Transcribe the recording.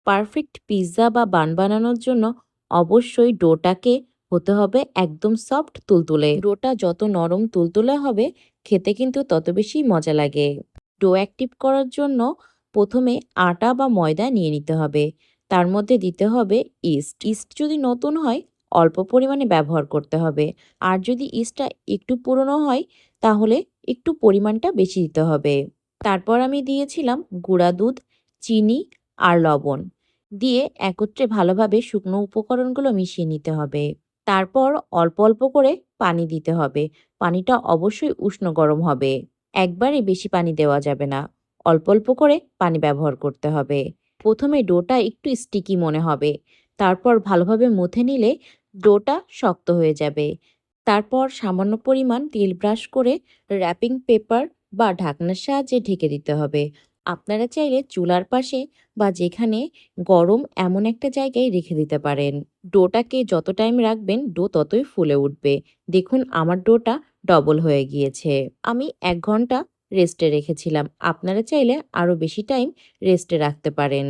Perfect pizza বা বান বানানোর জন্য অবশ্যই ডোটাকে হতে হবে একদম সফট তুলতুলে। ডোটা যত নরম তুলতুলে হবে খেতে কিন্তু তত বেশি মজা লাগে। ডো অ্যাক্টিভ করার জন্য প্রথমে আটা বা ময়দা নিয়ে নিতে হবে। তার মধ্যে দিতে হবে ইস্ট। ইস্ট যদি নতুন হয় অল্প পরিমাণে ব্যবহার করতে হবে। আর যদি ইস্টটা একটু পুরনো হয় তাহলে একটু পরিমাণটা বেশি দিতে হবে। তারপর আমি দিয়েছিলাম গুঁড়া দুধ, চিনি আর লবণ দিয়ে একত্রে ভালোভাবে শুকনো উপকরণগুলো মিশিয়ে নিতে হবে। তারপর অল্প অল্প করে পানি দিতে হবে। পানিটা অবশ্যই উষ্ণ গরম হবে। একবারে বেশি পানি দেওয়া যাবে না। অল্প অল্প করে পানি ব্যবহার করতে হবে। প্রথমে ডোটা একটু স্টিকি মনে হবে। তারপর ভালোভাবে মুথে নিলে ডোটা শক্ত হয়ে যাবে। তারপর সামান্য পরিমাণ তেল ব্রাশ করে র্যাপিং পেপার বা ঢাকনার সাহায্যে ঢেকে দিতে হবে। আপনারা চাইলে চুলার পাশে বা যেখানে গরম এমন একটা জায়গায় রেখে দিতে পারেন। ডোটাকে যত টাইম রাখবেন ডো ততই ফুলে উঠবে। দেখুন আমার ডোটা ডবল হয়ে গিয়েছে। আমি ১ ঘন্টা রেস্টে রেখেছিলাম। আপনারা চাইলে আরও বেশি টাইম রেস্টে রাখতে পারেন।